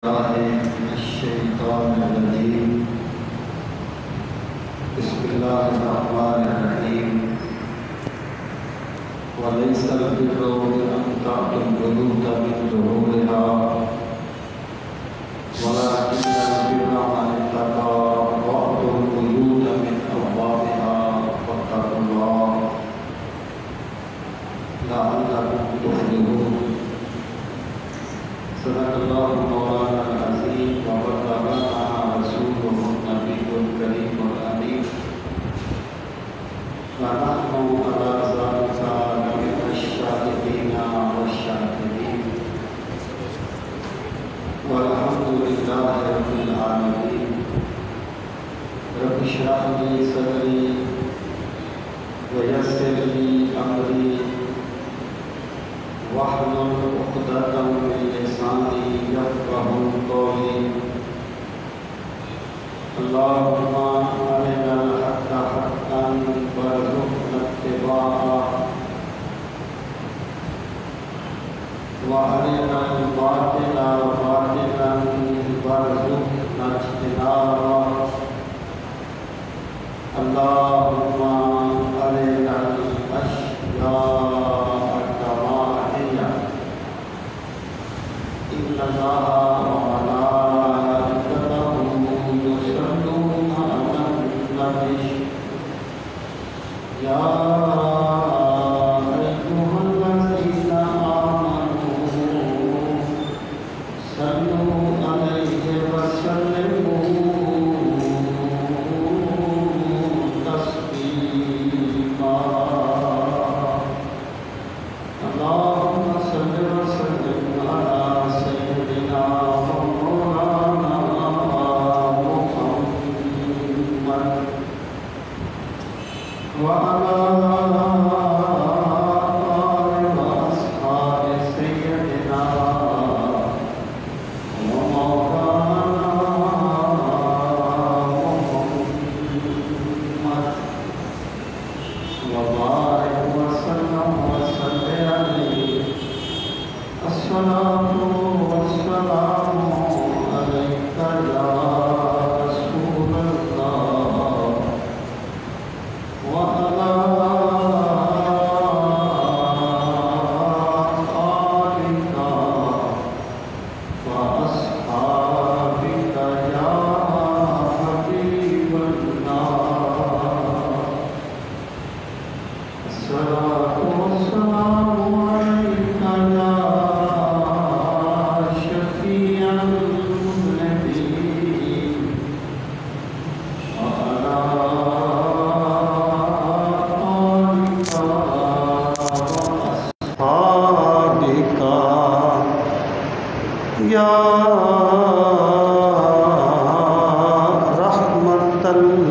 الشیطان الرجیم بسم اللہ الرحمن الرحیم وَلَيْسَ الْبِرُّ بِأَنْ تَأْتُوا الْبُيُوتَ مِنْ ظُهُورِهَا وَلَكِنَّ الْبِرَّ مَنِ اتَّقَى وَأْتُوا الْبُيُوتَ مِنْ أَبْوَابِهَا وَاتَّقُوا اللَّهَ لَعَلَّكُمْ تُفْلِحُونَ صدق اللہ مولانا العظیم وبلغنا رسولہ النبی الکریم الامین ونحن علی ذلک من الشاہدین والشاکرین والحمد للہ رب العالمین رب اشرح لی صدری ویسر لی امری واحلل عقدۃ من لسانی یفقهوا قولی اللهم أرنا الحق حقا وارزقنا اتباعه وأرنا الباطل باطلا وارزقنا اجتنابه اللهم أرنا الأشياء إن الله وملائكته يصلون على النبي يا أيها الذين آمنوا صلوا عليه وسلموا تسليما اللهم صل وسلم على سيدنا ومولانا محمد وعلى آله وأصحاب سيدنا ومولانا محمد وبارك وسلم وسلم عليه الصلاة والسلام عليك يا رسول الله وعلى آلك وأصحابك يا حبيب الله الصلاة والسلام عليك يا شفيع المذنبين وعلى آلك وأصحابك يا رحمة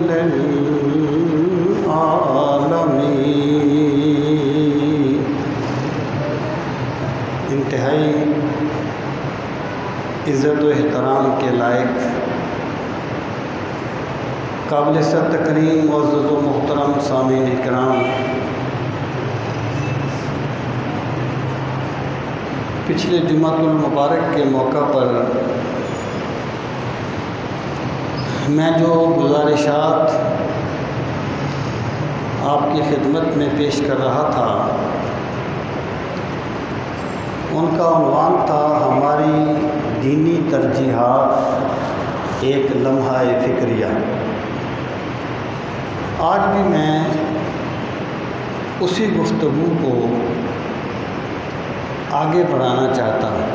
للعالمين انتہائی عزت و احترام کے لائق قابل سر تکریم معزز و محترم سامعین کرام، پچھلے جمعۃ المبارک کے موقع پر میں جو گزارشات آپ کی خدمت میں پیش کر رہا تھا ان کا عنوان تھا ہماری دینی ترجیحات ایک لمحہ فکریہ۔ آج بھی میں اسی گفتگو کو آگے بڑھانا چاہتا ہوں۔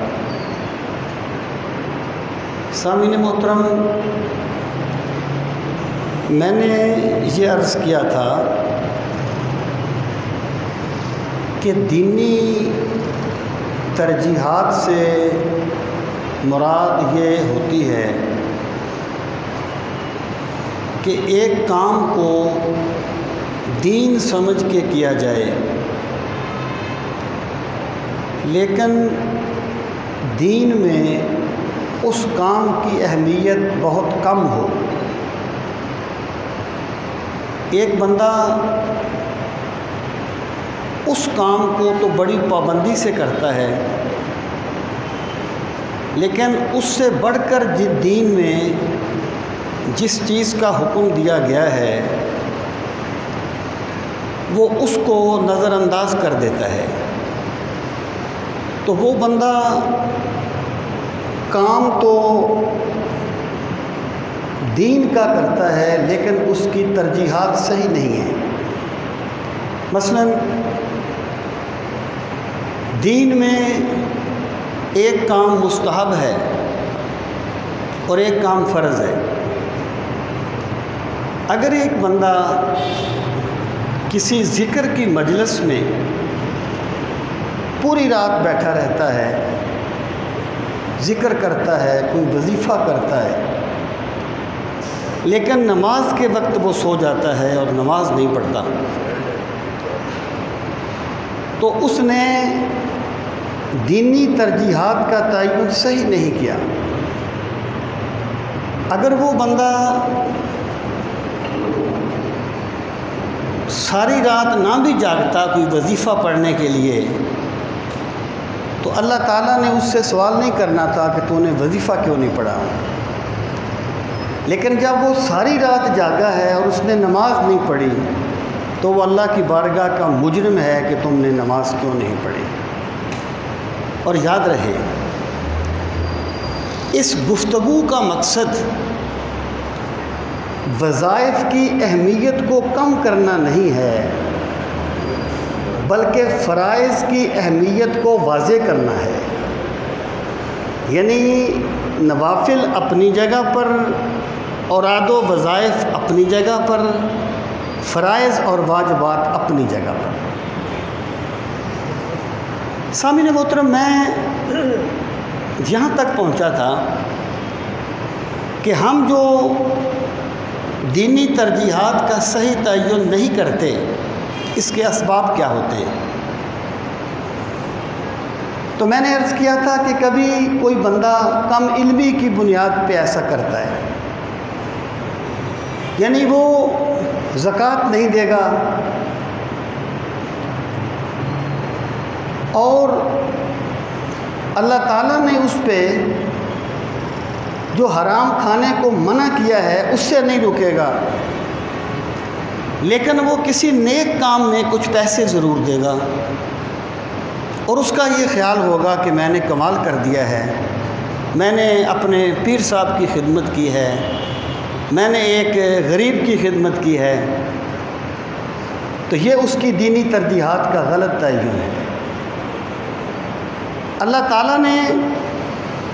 سامعین محترم، میں نے یہ عرض کیا تھا کہ دینی ترجیحات سے مراد یہ ہوتی ہے کہ ایک کام کو دین سمجھ کے کیا جائے، لیکن دین میں اس کام کی اہمیت بہت کم ہو۔ ایک بندہ اس کام کو تو بڑی پابندی سے کرتا ہے، لیکن اس سے بڑھ کر دین میں جس چیز کا حکم دیا گیا ہے وہ اس کو نظر انداز کر دیتا ہے، تو وہ بندہ کام تو دین کا کرتا ہے لیکن اس کی ترجیحات صحیح نہیں ہیں۔ مثلا دین میں ایک کام مستحب ہے اور ایک کام فرض ہے۔ اگر ایک بندہ کسی ذکر کی مجلس میں پوری رات بیٹھا رہتا ہے، ذکر کرتا ہے، کوئی وظیفہ کرتا ہے، لیکن نماز کے وقت وہ سو جاتا ہے اور نماز نہیں پڑھتا، تو اس نے دینی ترجیحات کا تعین صحیح نہیں کیا۔ اگر وہ بندہ ساری رات نہ بھی جاگتا کوئی وظیفہ پڑھنے کے لیے، تو اللہ تعالیٰ نے اس سے سوال نہیں کرنا تھا کہ تو نے وظیفہ کیوں نہیں پڑھا، لیکن جب وہ ساری رات جاگا ہے اور اس نے نماز نہیں پڑھی تو وہ اللہ کی بارگاہ کا مجرم ہے کہ تم نے نماز کیوں نہیں پڑھی۔ اور یاد رہے، اس گفتگو کا مقصد وظائف کی اہمیت کو کم کرنا نہیں ہے، بلکہ فرائض کی اہمیت کو واضح کرنا ہے۔ یعنی نوافل اپنی جگہ پر، اوراد و وظائف اپنی جگہ پر، فرائض اور واجبات اپنی جگہ پر۔ سامعین محترم، میں یہاں تک پہنچا تھا کہ ہم جو دینی ترجیحات کا صحیح تعین نہیں کرتے، اس کے اسباب کیا ہوتے ہیں۔ تو میں نے عرض کیا تھا کہ کبھی کوئی بندہ کم علمی کی بنیاد پہ ایسا کرتا ہے، یعنی وہ زکوٰۃ نہیں دے گا اور اللہ تعالیٰ نے اس پہ جو حرام کھانے کو منع کیا ہے اس سے نہیں رکے گا، لیکن وہ کسی نیک کام میں کچھ پیسے ضرور دے گا، اور اس کا یہ خیال ہوگا کہ میں نے کمال کر دیا ہے، میں نے اپنے پیر صاحب کی خدمت کی ہے، میں نے ایک غریب کی خدمت کی ہے۔ تو یہ اس کی دینی ترجیحات کا غلط تعین ہے۔ اللہ تعالیٰ نے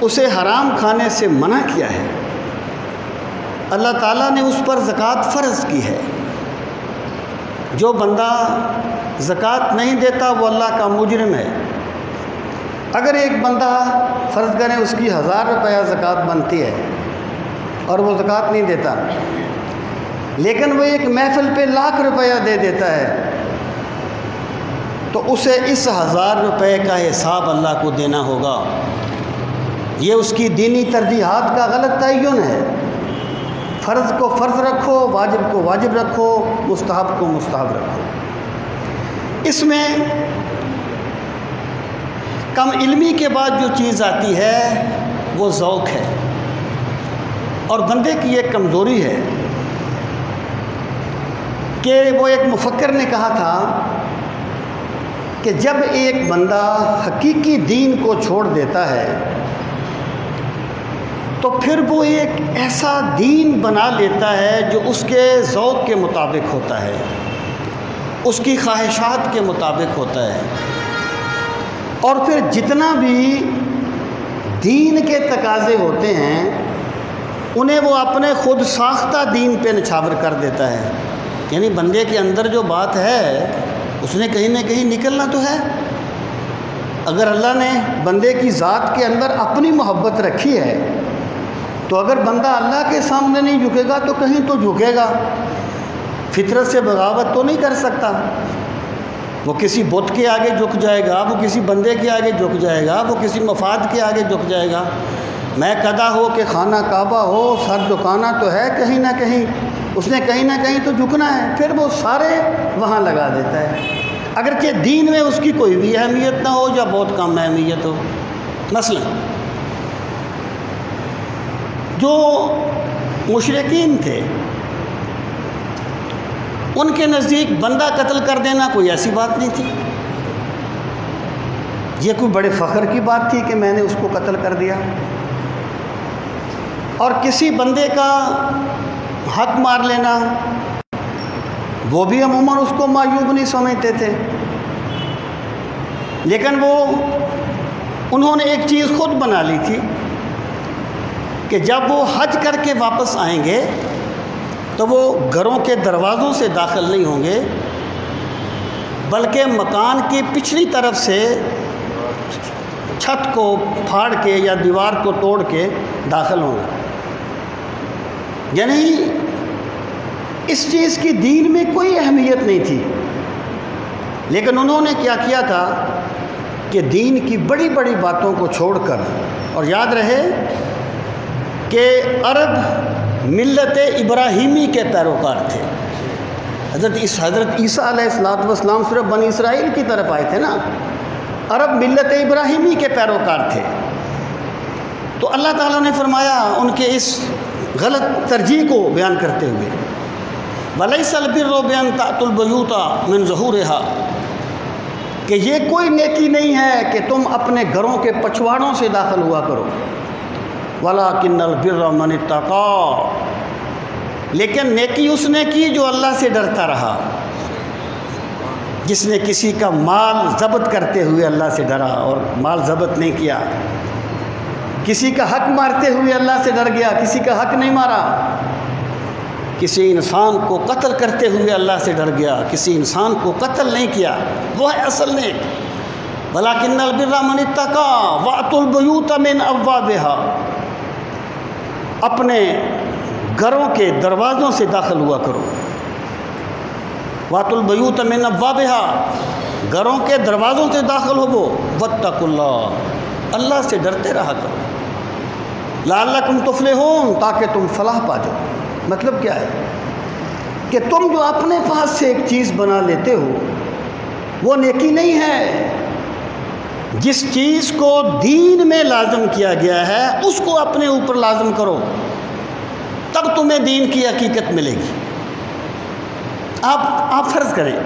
اسے حرام کھانے سے منع کیا ہے، اللہ تعالیٰ نے اس پر زکوٰۃ فرض کی ہے۔ جو بندہ زکوٰۃ نہیں دیتا وہ اللہ کا مجرم ہے۔ اگر ایک بندہ فرض کریں اس کی 1000 روپیہ زکوٰۃ بنتی ہے اور وہ زکوٰۃ نہیں دیتا، لیکن وہ ایک محفل پہ 1,00,000 روپیہ دے دیتا ہے، تو اسے اس 1000 روپے کا حساب اللہ کو دینا ہوگا۔ یہ اس کی دینی ترجیحات کا غلط تعین ہے۔ فرض کو فرض رکھو، واجب کو واجب رکھو، مستحب کو مستحب رکھو۔ اس میں کم علمی کے بعد جو چیز آتی ہے وہ ذوق ہے، اور بندے کی ایک کمزوری ہے کہ وہ ایک مفکر نے کہا تھا کہ جب ایک بندہ حقیقی دین کو چھوڑ دیتا ہے تو پھر وہ ایک ایسا دین بنا لیتا ہے جو اس کے ذوق کے مطابق ہوتا ہے، اس کی خواہشات کے مطابق ہوتا ہے، اور پھر جتنا بھی دین کے تقاضے ہوتے ہیں انہیں وہ اپنے خود ساختہ دین پہ نچھاور کر دیتا ہے۔ یعنی بندے کے اندر جو بات ہے اس نے کہیں نہ کہیں نکلنا تو ہے۔ اگر اللہ نے بندے کی ذات کے اندر اپنی محبت رکھی ہے تو اگر بندہ اللہ کے سامنے نہیں جھکے گا تو کہیں تو جھکے گا۔ فطرت سے بغاوت تو نہیں کر سکتا، وہ کسی بت کے آگے جھک جائے گا، وہ کسی بندے کے آگے جھک جائے گا، وہ کسی مفاد کے آگے جھک جائے گا۔ میں قدا ہو کہ خانہ کعبہ ہو، سر جھکانا تو ہے کہیں نہ کہیں، اس نے کہیں نہ کہیں تو جھکنا ہے، پھر وہ سارے وہاں لگا دیتا ہے، اگرچہ دین میں اس کی کوئی بھی اہمیت نہ ہو یا بہت کم اہمیت ہو۔ مثلا جو مشرکین تھے ان کے نزدیک بندہ قتل کر دینا کوئی ایسی بات نہیں تھی، یہ کوئی بڑے فخر کی بات تھی کہ میں نے اس کو قتل کر دیا، اور کسی بندے کا حق مار لینا وہ بھی عموماً اس کو معیوب نہیں سمجھتے تھے۔ لیکن انہوں نے ایک چیز خود بنا لی تھی کہ جب وہ حج کر کے واپس آئیں گے تو وہ گھروں کے دروازوں سے داخل نہیں ہوں گے، بلکہ مکان کی پچھلی طرف سے چھت کو پھاڑ کے یا دیوار کو توڑ کے داخل ہوں گے۔ یعنی اس چیز کی دین میں کوئی اہمیت نہیں تھی، لیکن انہوں نے کیا کیا تھا کہ دین کی بڑی بڑی باتوں کو چھوڑ کر، اور یاد رہے کہ عرب ملت ابراہیمی کے پیروکار تھے۔ حضرت عیسیٰ علیہ السلام صرف بنی اسرائیل کی طرف آئے تھے نا، عرب ملت ابراہیمی کے پیروکار تھے۔ تو اللہ تعالیٰ نے فرمایا ان کے اس غلط ترجیح کو بیان کرتے ہوئے، وَلَيْسَ الْبِرُّ بِأَن تَأْتُوا الْبُيُوتَ مِن ظُهُورِهَا، کہ یہ کوئی نیکی نہیں ہے کہ تم اپنے گھروں کے پچھواڑوں سے داخل ہوا کرو، وَلَكِنَّ الْبِرَّ مَنِ اتَّقَىٰ، لیکن نیکی اس نے کی جو اللہ سے ڈرتا رہا، جس نے کسی کا مال ضبط کرتے ہوئے اللہ سے ڈرا اور مال ضبط نہیں کیا، کسی کا حق مارتے ہوئے اللہ سے ڈر گیا، کسی کا حق نہیں مارا، کسی انسان کو قتل کرتے ہوئے اللہ سے ڈر گیا، کسی انسان کو قتل نہیں کیا، وہ ہے اصل نیک۔ وَلَكِنَّ الْبِرَّ مَنِ اتَّقَىٰ وَأْتُوا الْبُيُوتَ مِنْ أَبْوَابِهَا، اپنے گھروں کے دروازوں سے داخل ہوا کرو، وَأْتُوا الْبُيُوتَ مِنْ أَبْوَابِهَا، گھروں کے دروازوں سے داخل ہو، وَاتَّقُوا اللَّهَ، اللہ سے ڈرتے رہا کرو، لَعَلَّكُمْ تُفْلِحُونَ، تاکہ تم فلاح پا جاؤ۔ مطلب کیا ہے کہ تم جو اپنے پاس سے ایک چیز بنا لیتے ہو وہ نیکی نہیں ہے، جس چیز کو دین میں لازم کیا گیا ہے اس کو اپنے اوپر لازم کرو، تب تمہیں دین کی حقیقت ملے گی۔ آپ فرض کریں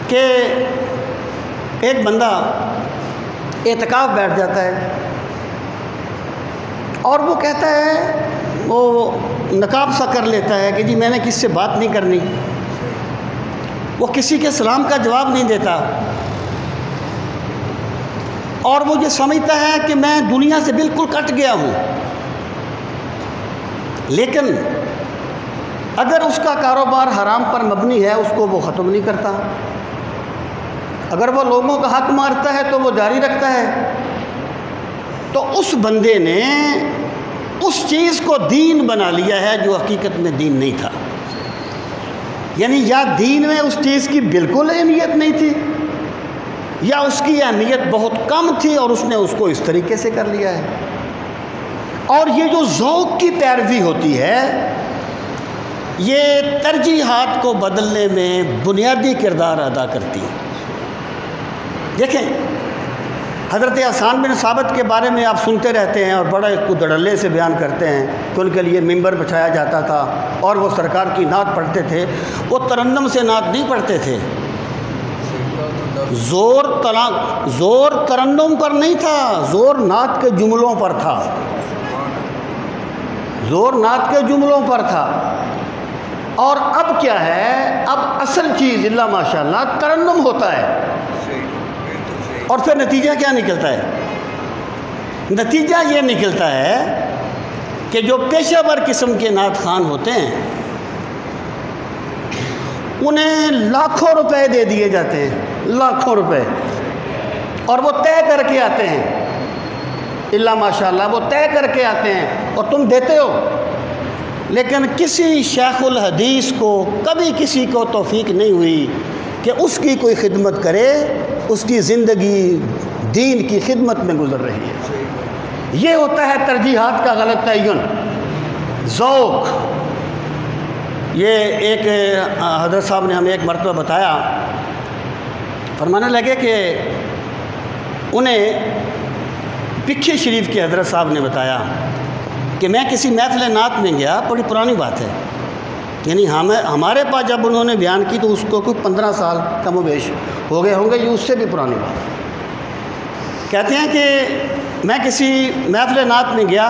کہ ایک بندہ اعتکاف بیٹھ جاتا ہے اور وہ کہتا ہے، وہ نقاب سا کر لیتا ہے کہ جی میں نے کس سے بات نہیں کرنی، وہ کسی کے سلام کا جواب نہیں دیتا، اور وہ یہ سمجھتا ہے کہ میں دنیا سے بالکل کٹ گیا ہوں۔ لیکن اگر اس کا کاروبار حرام پر مبنی ہے اس کو وہ ختم نہیں کرتا، اگر وہ لوگوں کا حق مارتا ہے تو وہ جاری رکھتا ہے۔ تو اس بندے نے اس چیز کو دین بنا لیا ہے جو حقیقت میں دین نہیں تھا، یعنی یا دین میں اس چیز کی بالکل اہمیت نہیں تھی یا اس کی اہمیت بہت کم تھی اور اس نے اس کو اس طریقے سے کر لیا ہے۔ اور یہ جو ذوق کی پیروی ہوتی ہے یہ ترجیحات کو بدلنے میں بنیادی کردار ادا کرتی ہے۔ دیکھیں حضرت حسان بن ثابت کے بارے میں آپ سنتے رہتے ہیں اور بڑے دھڑلے سے بیان کرتے ہیں کہ ان کے لیے ممبر بچھایا جاتا تھا اور وہ سرکار کی نعت پڑھتے تھے۔ وہ ترنم سے نعت نہیں پڑھتے تھے، زور ترنم پر نہیں تھا، زور نعت کے جملوں پر تھا، زور نعت کے جملوں پر تھا۔ اور اب کیا ہے، اب اصل چیز اللہ ماشاءاللہ ترنم ہوتا ہے، اور پھر نتیجہ کیا نکلتا ہے؟ نتیجہ یہ نکلتا ہے کہ جو پیشہ ور قسم کے نعت خوان ہوتے ہیں انہیں لاکھوں روپے دے دیے جاتے ہیں، لاکھوں روپے، اور وہ طے کر کے آتے ہیں، اللہ ماشاءاللہ وہ طے کر کے آتے ہیں اور تم دیتے ہو۔ لیکن کسی شیخ الحدیث کو کبھی کسی کو توفیق نہیں ہوئی کہ اس کی کوئی خدمت کرے، اس کی زندگی دین کی خدمت میں گزر رہی ہے۔ یہ ہوتا ہے ترجیحات کا غلط تعین، ذوق۔ یہ ایک حضرت صاحب نے ہمیں ایک مرتبہ بتایا، فرمانے لگے کہ انہیں پکھی شریف کے حضرت صاحب نے بتایا کہ میں کسی محفل نعت میں گیا، بڑی پرانی بات ہے، یعنی ہمارے پاس جب انہوں نے بیان کی تو اس کو کوئی 15 سال کم و بیش ہو گئے ہوں گے، یہ اس سے بھی پرانی بات۔ کہتے ہیں کہ میں کسی محفل نعت میں گیا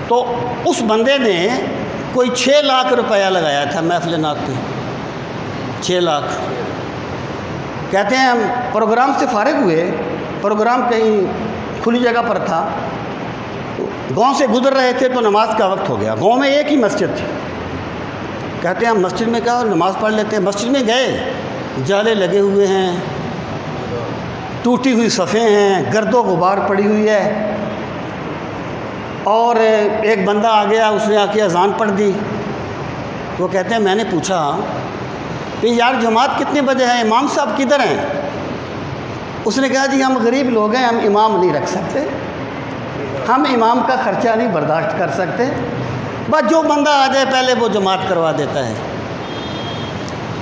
تو اس بندے نے کوئی 6 لاکھ روپیہ لگایا تھا محفل نعت میں، 6 لاکھ۔ کہتے ہیں ہم پروگرام سے فارغ ہوئے، پروگرام کہیں کھلی جگہ پر تھا، گاؤں سے گزر رہے تھے تو نماز کا وقت ہو گیا، گاؤں میں ایک ہی مسجد تھی۔ کہتے ہیں ہم مسجد میں کہا نماز پڑھ لیتے ہیں، مسجد میں گئے، جالے لگے ہوئے ہیں، ٹوٹی ہوئی صفیں ہیں، گرد و غبار پڑی ہوئی ہے، اور ایک بندہ آ گیا، اس نے آ کے اذان پڑھ دی۔ وہ کہتے ہیں میں نے پوچھا کہ یار جماعت کتنے بجے ہے، امام صاحب کدھر ہیں؟ اس نے کہا جی ہم غریب لوگ ہیں، ہم امام نہیں رکھ سکتے، ہم امام کا خرچہ نہیں برداشت کر سکتے، بس جو بندہ آ جائے پہلے وہ جماعت کروا دیتا ہے۔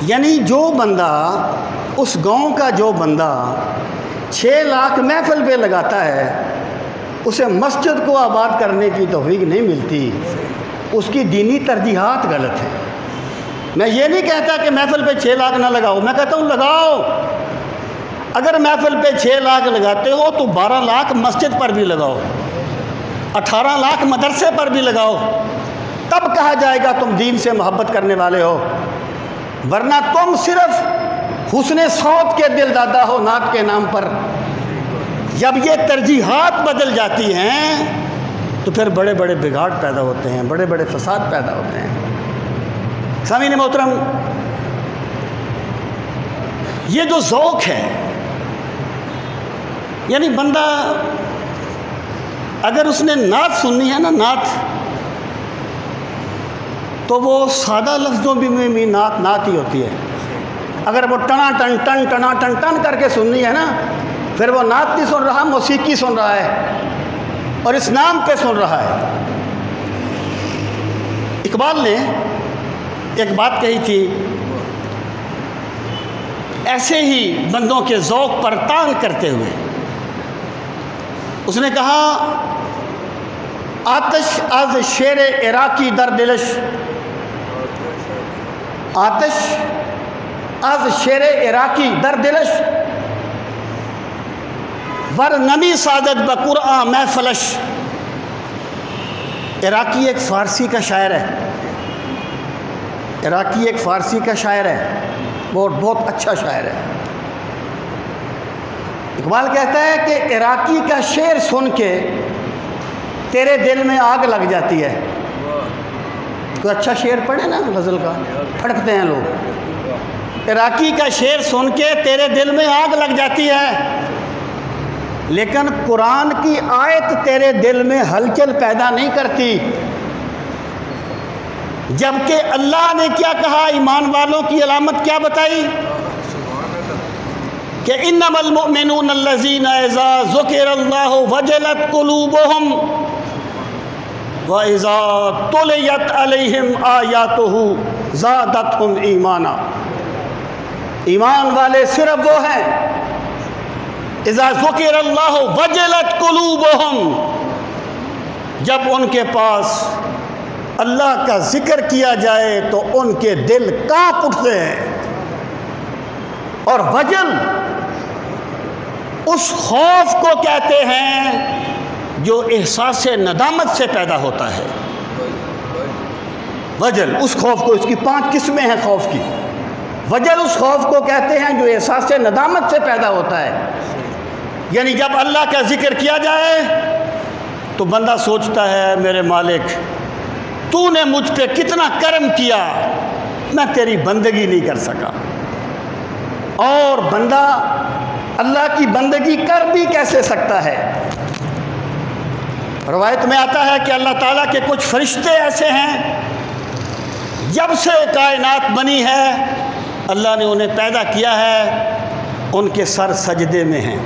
یعنی جو بندہ، اس گاؤں کا جو بندہ 6 لاکھ محفل پہ لگاتا ہے، اسے مسجد کو آباد کرنے کی توفیق نہیں ملتی، اس کی دینی ترجیحات غلط ہیں۔ میں یہ نہیں کہتا کہ محفل پہ 6 لاکھ نہ لگاؤ، میں کہتا ہوں لگاؤ۔ اگر محفل پہ 6 لاکھ لگاتے ہو تو 12 لاکھ مسجد پر بھی لگاؤ، 18 لاکھ مدرسے پر بھی لگاؤ، تب کہا جائے گا تم دین سے محبت کرنے والے ہو، ورنہ تم صرف حسن صوت کے دل دادا ہو نعت کے نام پر۔ جب یہ ترجیحات بدل جاتی ہیں تو پھر بڑے بڑے بگاڑ پیدا ہوتے ہیں، بڑے بڑے فساد پیدا ہوتے ہیں۔ سامعین محترم، یہ جو ذوق ہے، یعنی بندہ اگر اس نے نعت سننی ہے نا، نعت، تو وہ سادہ لفظوں میں بھی نعت ہی ہوتی ہے۔ اگر وہ Tina ton ton Tina ton ton کر کے سننی ہے نا، پھر وہ نعت نہیں سن رہا، موسیقی سن رہا ہے اور اس نام پہ سن رہا ہے۔ اقبال نے ایک بات کہی تھی، ایسے ہی بندوں کے ذوق پر تان کرتے ہوئے، اس نے کہا آتش از شیر عراقی در دلش، آتش از شیر عراقی در دلش، ور نمی سعادت بقرآن محفلش۔ عراقی ایک فارسی کا شاعر ہے، عراقی ایک فارسی کا شاعر ہے، بہت اچھا شاعر ہے۔ اقبال کہتا ہے کہ عراقی کا شعر سن کے تیرے دل میں آگ لگ جاتی ہے۔ کوئی اچھا شعر پڑھے نا غزل کا، پھڑکتے ہیں لوگ۔ عراقی کا شعر سن کے تیرے دل میں آگ لگ جاتی ہے، لیکن قرآن کی آیت تیرے دل میں ہلچل پیدا نہیں کرتی۔ جبکہ اللہ نے کیا کہا، ایمان والوں کی علامت کیا بتائی کہ انما المؤمنون الذین اذا ذکر اللہ وجلت قلوبہم وَإِذَا تُلِيَتْ عَلَيْهِمْ آيَاتُهُ زَادَتْهُمْ ایمانا۔ ایمان والے صرف وہ ہیں اذا ذکر اللہ وجلت قلوبہم، جب ان کے پاس اللہ کا ذکر کیا جائے تو ان کے دل کانپ اٹھتے ہیں۔ اور وجل اس خوف کو کہتے ہیں جو احساس ندامت سے پیدا ہوتا ہے۔ وجل اس خوف کو، اس کی 5 قسمیں ہیں خوف کی۔ وجل اس خوف کو کہتے ہیں جو احساس ندامت سے پیدا ہوتا ہے، یعنی جب اللہ کا ذکر کیا جائے تو بندہ سوچتا ہے میرے مالک تو نے مجھ پہ کتنا کرم کیا، میں تیری بندگی نہیں کر سکا۔ اور بندہ اللہ کی بندگی کر بھی کیسے سکتا ہے؟ روایت میں آتا ہے کہ اللہ تعالیٰ کے کچھ فرشتے ایسے ہیں، جب سے کائنات بنی ہے اللہ نے انہیں پیدا کیا ہے، ان کے سر سجدے میں ہیں،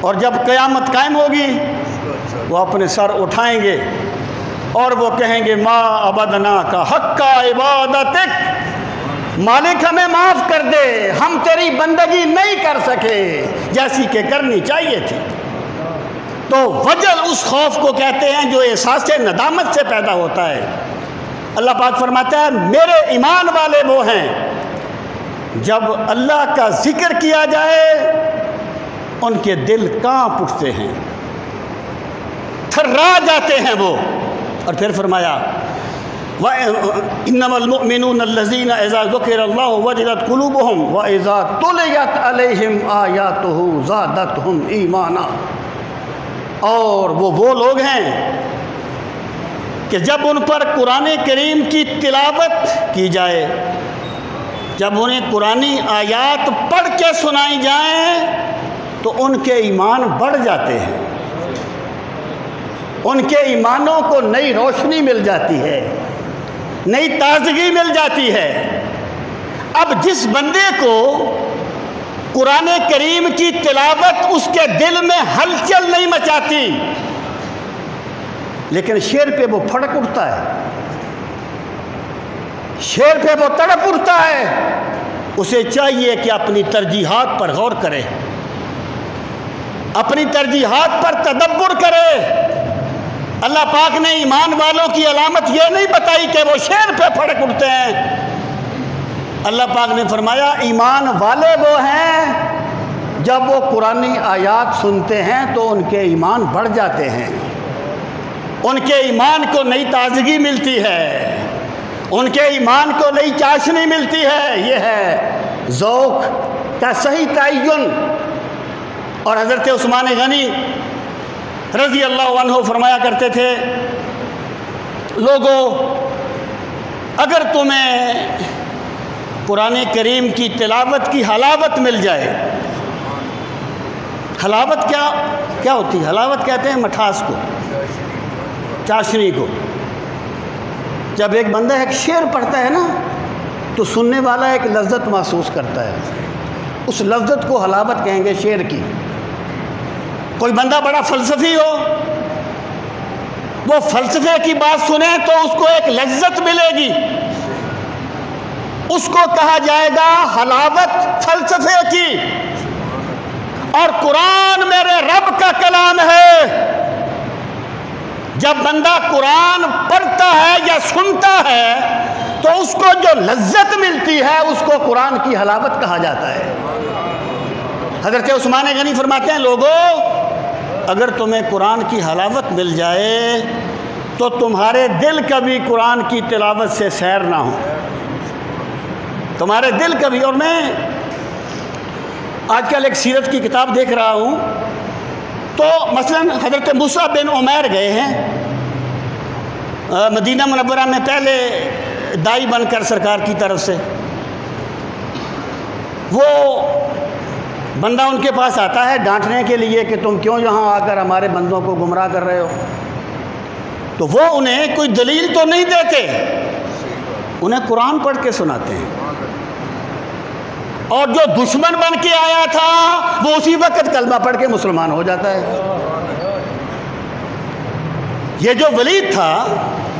اور جب قیامت قائم ہوگی وہ اپنے سر اٹھائیں گے اور وہ کہیں گے ما عبدنا کا حق کا عبادتک، مالک ہمیں معاف کر دے، ہم تیری بندگی نہیں کر سکے جیسی کہ کرنی چاہیے تھی۔ تو وجل اس خوف کو کہتے ہیں جو احساس ندامت سے پیدا ہوتا ہے۔ اللہ پاک فرماتا ہے میرے ایمان والے وہ ہیں جب اللہ کا ذکر کیا جائے ان کے دل کانپ اٹھتے ہیں، تھرا جاتے ہیں وہ۔ اور پھر فرمایا وَإِنَّمَا الْمُؤْمِنُونَ الَّذِينَ إِذَا ذُكِرَ اللَّهُ وَجِلَتْ قُلُوبُهُمْ وَإِذَا تُلِيَتْ عَلَيْهِمْ آيَاتُهُ زَادَتْهُمْ إِيمَانًا، اور وہ لوگ ہیں کہ جب ان پر قرآن کریم کی تلاوت کی جائے، جب انہیں قرآنی آیات پڑھ کے سنائی جائیں تو ان کے ایمان بڑھ جاتے ہیں، ان کے ایمانوں کو نئی روشنی مل جاتی ہے، نئی تازگی مل جاتی ہے۔ اب جس بندے کو قرآن کریم کی تلاوت اس کے دل میں ہلچل نہیں مچاتی لیکن شعر پہ وہ پھڑک اٹھتا ہے، شعر پہ وہ تڑپ اٹھتا ہے، اسے چاہیے کہ اپنی ترجیحات پر غور کرے، اپنی ترجیحات پر تدبر کرے۔ اللہ پاک نے ایمان والوں کی علامت یہ نہیں بتائی کہ وہ شعر پہ پھڑک اٹھتے ہیں، اللہ پاک نے فرمایا ایمان والے وہ ہیں جب وہ قرآنی آیات سنتے ہیں تو ان کے ایمان بڑھ جاتے ہیں، ان کے ایمان کو نئی تازگی ملتی ہے، ان کے ایمان کو نئی چاشنی ملتی ہے۔ یہ ہے ذوق کا صحیح تعین۔ اور حضرت عثمان غنی رضی اللہ عنہ فرمایا کرتے تھے لوگوں اگر تمہیں قرآن کریم کی تلاوت کی حلاوت مل جائے، حلاوت کیا ہوتی ہے؟ حلاوت کہتے ہیں مٹھاس کو، چاشنی کو۔ جب ایک بندہ ایک شعر پڑھتا ہے نا تو سننے والا ایک لذت محسوس کرتا ہے، اس لذت کو حلاوت کہیں گے شعر کی۔ کوئی بندہ بڑا فلسفی ہو، وہ فلسفے کی بات سنے تو اس کو ایک لذت ملے گی، اس کو کہا جائے گا حلاوت فلسفے کی۔ اور قرآن میرے رب کا کلام ہے، جب بندہ قرآن پڑھتا ہے یا سنتا ہے تو اس کو جو لذت ملتی ہے اس کو قرآن کی حلاوت کہا جاتا ہے۔ حضرت عثمان غنی فرماتے ہیں لوگوں اگر تمہیں قرآن کی حلاوت مل جائے تو تمہارے دل کبھی قرآن کی تلاوت سے سیر نہ ہو، تمہارے دل کبھی۔ اور میں آج کل ایک سیرت کی کتاب دیکھ رہا ہوں تو مثلا حضرت مصعب بن عمیر گئے ہیں مدینہ منورہ میں پہلے دائی بن کر سرکار کی طرف سے، وہ بندہ ان کے پاس آتا ہے ڈانٹنے کے لیے کہ تم کیوں یہاں آ کر ہمارے بندوں کو گمراہ کر رہے ہو، تو وہ انہیں کوئی دلیل تو نہیں دیتے، انہیں قرآن پڑھ کے سناتے ہیں۔ اور جو دشمن بن کے آیا تھا وہ اسی وقت کلمہ پڑھ کے مسلمان ہو جاتا ہے۔ یہ جو ولید تھا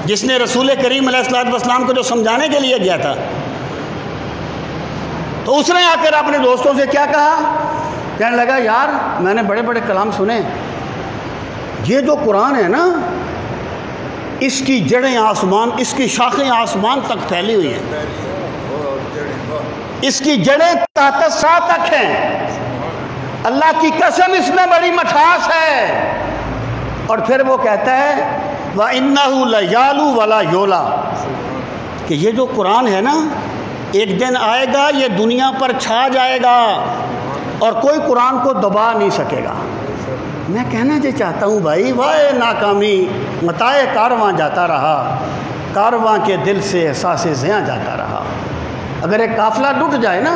جس نے رسول کریم علیہ السلام کو جو سمجھانے کے لیے گیا تھا تو اس نے آ کر اپنے دوستوں سے کیا کہا، کہنے لگا یار میں نے بڑے بڑے کلام سنے، یہ جو قرآن ہے نا اس کی جڑیں آسمان، اس کی شاخیں آسمان تک پھیلی ہوئی ہیں، اس کی جڑیں تحت سا تک ہیں، اللہ کی قسم اس میں بڑی مٹھاس ہے۔ اور پھر وہ کہتا ہے وَإِنَّهُ لَيَعْلُو وَلَا يُعْلَى کہ یہ جو قرآن ہے نا ایک دن آئے گا یہ دنیا پر چھا جائے گا اور کوئی قرآن کو دبا نہیں سکے گا۔ میں کہنا جو چاہتا ہوں بھائی وائے ناکامی متائے کارواں جاتا رہا، کارواں کے دل سے احساس زیاں جاتا رہا۔ اگر ایک قافلہ لٹ جائے نا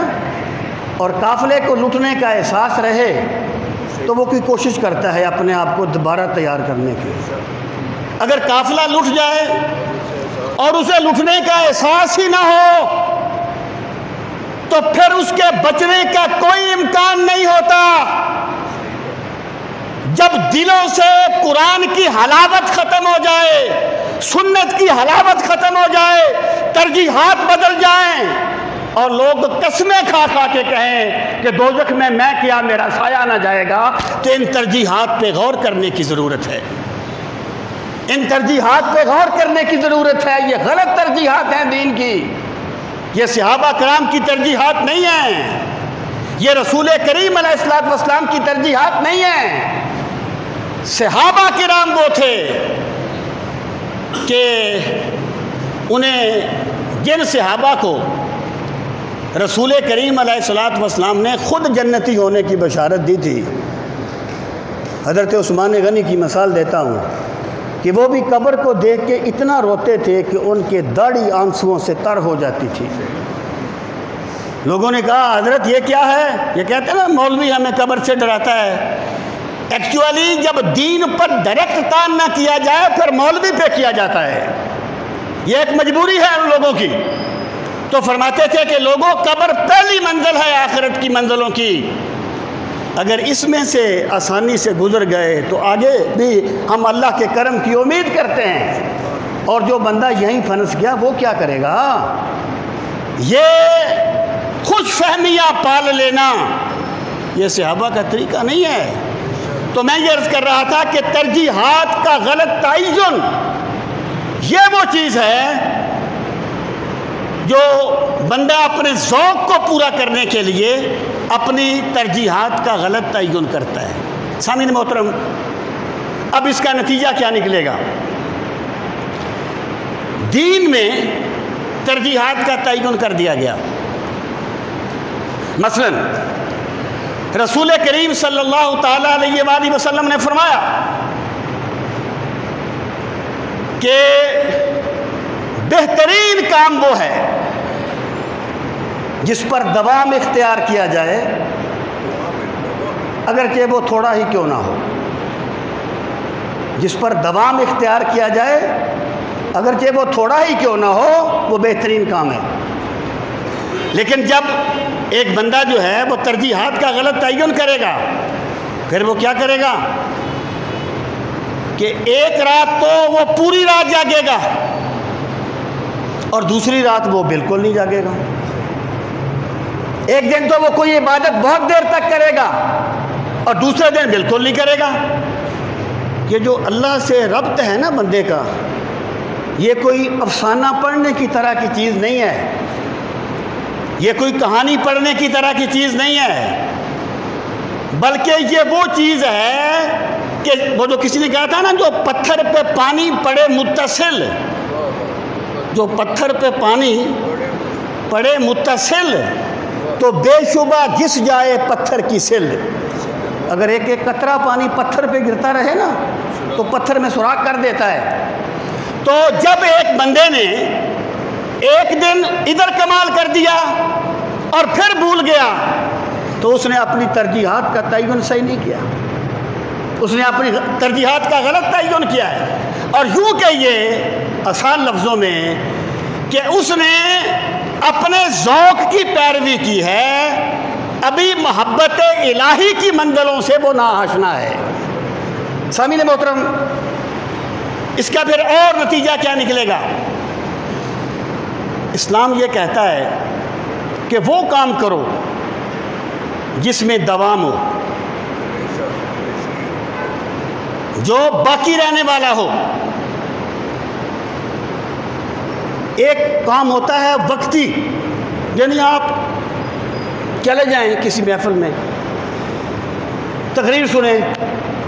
اور قافلے کو لٹنے کا احساس رہے تو وہ کوئی کوشش کرتا ہے اپنے آپ کو دوبارہ تیار کرنے کی۔ اگر قافلہ لٹ جائے اور اسے لٹنے کا احساس ہی نہ ہو تو پھر اس کے بچنے کا کوئی امکان نہیں ہوتا۔ جب دلوں سے قرآن کی حلاوت ختم ہو جائے، سنت کی حلاوت ختم ہو جائے، ترجیحات بدل جائیں اور لوگ قسمیں کھا کھا کے کہیں کہ دوزخ میں کیا میرا سایہ نہ جائے گا، تو ان ترجیحات پہ غور کرنے کی ضرورت ہے، ان ترجیحات پہ غور کرنے کی ضرورت ہے۔ یہ غلط ترجیحات ہیں دین کی، یہ صحابہ کرام کی ترجیحات نہیں ہیں، یہ رسول کریم علیہ السلام کی ترجیحات نہیں ہیں۔ صحابہ کرام وہ تھے کہ انہیں جن صحابہ کو رسول کریم علیہ السلام نے خود جنتی ہونے کی بشارت دی تھی، حضرت عثمان غنی کی مثال دیتا ہوں کہ وہ بھی قبر کو دیکھ کے اتنا روتے تھے کہ ان کے داڑھی آنسوؤں سے تر ہو جاتی تھی۔ لوگوں نے کہا حضرت یہ کیا ہے؟ یہ کہتے ہیں نا مولوی ہمیں قبر سے ڈراتا ہے۔ ایکچولی جب دین پر ڈائریکٹ تان نہ کیا جائے پھر مولوی پہ کیا جاتا ہے، یہ ایک مجبوری ہے ان لوگوں کی۔ تو فرماتے تھے کہ لوگوں قبر پہلی منزل ہے آخرت کی منزلوں کی، اگر اس میں سے آسانی سے گزر گئے تو آگے بھی ہم اللہ کے کرم کی امید کرتے ہیں، اور جو بندہ یہیں پھنس گیا وہ کیا کرے گا؟ یہ خوش فہمیاں پال لینا یہ صحابہ کا طریقہ نہیں ہے۔ تو میں یہ عرض کر رہا تھا کہ ترجیحات کا غلط تعین یہ وہ چیز ہے جو بندہ اپنے ذوق کو پورا کرنے کے لیے اپنی ترجیحات کا غلط تعین کرتا ہے۔ سامعین محترم، اب اس کا نتیجہ کیا نکلے گا؟ دین میں ترجیحات کا تعین کر دیا گیا۔ مثلا رسول کریم صلی اللہ تعالی علیہ وآلہ وسلم نے فرمایا کہ بہترین کام وہ ہے جس پر دوام اختیار کیا جائے اگرچہ وہ تھوڑا ہی کیوں نہ ہو۔ جس پر دوام اختیار کیا جائے اگرچہ وہ تھوڑا ہی کیوں نہ ہو، وہ بہترین کام ہے۔ لیکن جب ایک بندہ جو ہے وہ ترجیحات کا غلط تعین کرے گا، پھر وہ کیا کرے گا کہ ایک رات تو وہ پوری رات جاگے گا اور دوسری رات وہ بالکل نہیں جاگے گا۔ ایک دن تو وہ کوئی عبادت بہت دیر تک کرے گا اور دوسرے دن بالکل نہیں کرے گا۔ یہ جو اللہ سے ربط ہے نا بندے کا، یہ کوئی افسانہ پڑھنے کی طرح کی چیز نہیں ہے، یہ کوئی کہانی پڑھنے کی طرح کی چیز نہیں ہے، بلکہ یہ وہ چیز ہے کہ وہ جو کسی نے کہا تھا نا، جو پتھر پہ پانی پڑے متصل، جو پتھر پہ پانی پڑے متصل تو بے شبہ گھس جائے پتھر کی سل۔ اگر ایک ایک قطرہ پانی پتھر پہ گرتا رہے نا تو پتھر میں سوراخ کر دیتا ہے۔ تو جب ایک بندے نے ایک دن ادھر کمال کر دیا اور پھر بھول گیا تو اس نے اپنی ترجیحات کا تعین صحیح نہیں کیا، اس نے اپنی ترجیحات کا غلط تعین کیا ہے۔ اور یوں کہیے آسان لفظوں میں کہ اس نے اپنے ذوق کی پیروی کی ہے، ابھی محبت الہی کی منزلوں سے وہ ناآشنا ہے۔ سامعین محترم، اس کا پھر اور نتیجہ کیا نکلے گا؟ اسلام یہ کہتا ہے کہ وہ کام کرو جس میں دوام ہو، جو باقی رہنے والا ہو۔ ایک کام ہوتا ہے وقتی، یعنی آپ چلے جائیں کسی محفل میں، تقریر سنیں،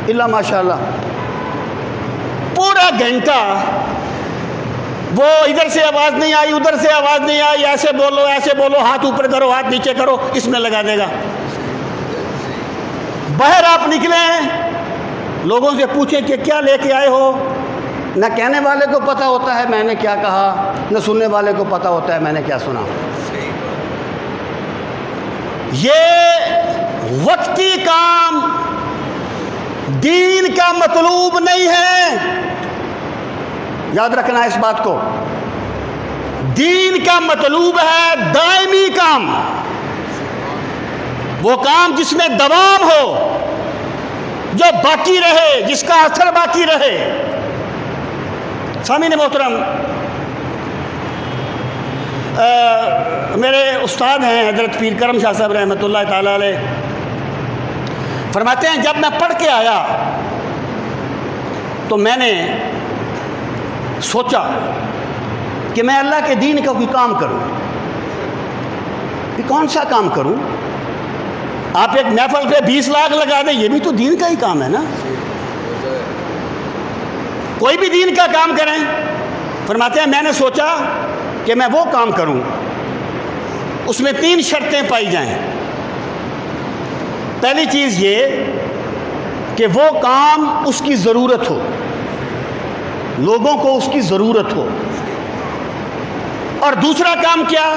اللہ ماشاء اللہ پورا گھنٹہ وہ ادھر سے آواز نہیں آئی ادھر سے آواز نہیں آئی، ایسے بولو، ہاتھ اوپر کرو ہاتھ نیچے کرو، اس میں لگا دے گا۔ باہر آپ نکلیں، لوگوں سے پوچھیں کہ کیا لے کے آئے ہو، نہ کہنے والے کو پتہ ہوتا ہے میں نے کیا کہا، نہ سننے والے کو پتہ ہوتا ہے میں نے کیا سنا۔ یہ وقتی کام دین کا مطلوب نہیں ہے، یاد رکھنا اس بات کو۔ دین کا مطلوب ہے دائمی کام، وہ کام جس میں دوام ہو، جو باقی رہے، جس کا اثر باقی رہے۔ سامعین محترم، میرے استاد ہیں حضرت پیر کرم شاہ صاحب رحمۃ اللہ تعالیٰ علیہ، فرماتے ہیں جب میں پڑھ کے آیا تو میں نے سوچا کہ میں اللہ کے دین کا کوئی کام کروں، کہ کون سا کام کروں؟ آپ ایک محفل پہ 20 لاکھ لگا دیں، یہ بھی تو دین کا ہی کام ہے نا، کوئی بھی دین کا کام کریں۔ فرماتے ہیں میں نے سوچا کہ میں وہ کام کروں اس میں 3 شرطیں پائی جائیں۔ پہلی چیز یہ کہ وہ کام اس کی ضرورت ہو، لوگوں کو اس کی ضرورت ہو، اور دوسرا کام کیا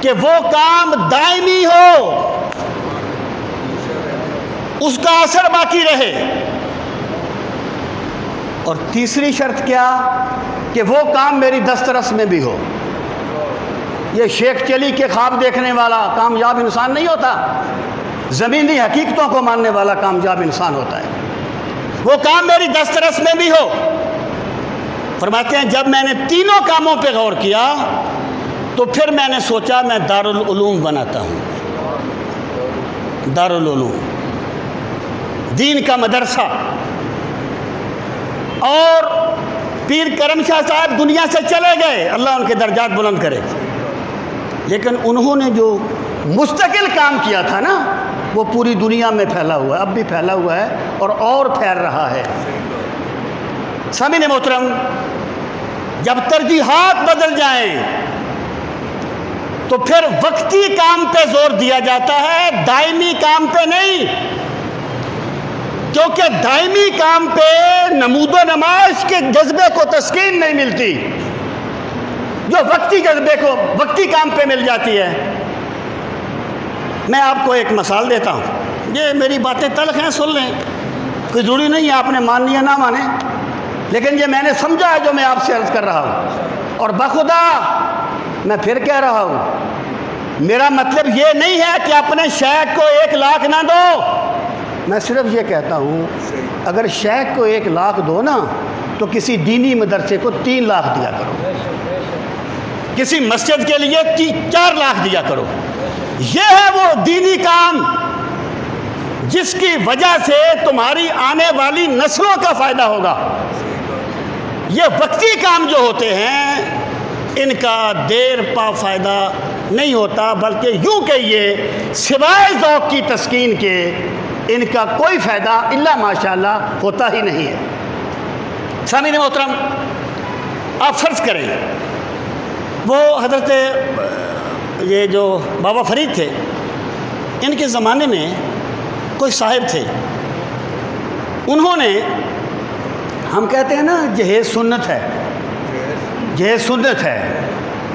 کہ وہ کام دائمی ہو، اس کا اثر باقی رہے، اور تیسری شرط کیا کہ وہ کام میری دسترس میں بھی ہو۔ یہ شیخ چلی کے خواب دیکھنے والا کامیاب انسان نہیں ہوتا، زمینی حقیقتوں کو ماننے والا کامیاب انسان ہوتا ہے۔ وہ کام میری دسترس میں بھی ہو۔ فرماتے ہیں جب میں نے تینوں کاموں پہ غور کیا تو پھر میں نے سوچا میں دارالعلوم بناتا ہوں، دارالعلوم، دین کا مدرسہ۔ اور پیر کرم شاہ صاحب دنیا سے چلے گئے، اللہ ان کے درجات بلند کرے، لیکن انہوں نے جو مستقل کام کیا تھا نا وہ پوری دنیا میں پھیلا ہوا ہے، اب بھی پھیلا ہوا ہے اور پھیل رہا ہے۔ سامعین محترم، جب ترجیحات بدل جائیں تو پھر وقتی کام پہ زور دیا جاتا ہے، دائمی کام پہ نہیں، کیونکہ دائمی کام پہ نمود و نمائش کے جذبے کو تسکین نہیں ملتی جو وقتی جذبے کو وقتی کام پہ مل جاتی ہے۔ میں آپ کو ایک مثال دیتا ہوں، یہ میری باتیں تلخ ہیں، سن لیں، کوئی ضروری نہیں ہے آپ نے ماننی یا نہ مانیں، لیکن یہ میں نے سمجھا ہے جو میں آپ سے عرض کر رہا ہوں، اور بخدا میں پھر کہہ رہا ہوں، میرا مطلب یہ نہیں ہے کہ اپنے شیخ کو 1 لاکھ نہ دو، میں صرف یہ کہتا ہوں اگر شیخ کو 1 لاکھ دو نا تو کسی دینی مدرسے کو 3 لاکھ دیا کرو، کسی مسجد کے لیے 4 لاکھ دیا کرو۔ یہ ہے وہ دینی کام جس کی وجہ سے تمہاری آنے والی نسلوں کا فائدہ ہوگا۔ یہ وقتی کام جو ہوتے ہیں ان کا دیر پا فائدہ نہیں ہوتا، بلکہ یوں کہیے سوائے ذوق کی تسکین کے ان کا کوئی فائدہ الا ماشاءاللہ ہوتا ہی نہیں ہے۔ سامعین محترم، آپ فرض کریں وہ حضرت یہ جو بابا فرید تھے، ان کے زمانے میں کوئی صاحب تھے، انہوں نے، ہم کہتے ہیں نا جہیز سنت ہے، جہیز سنت ہے،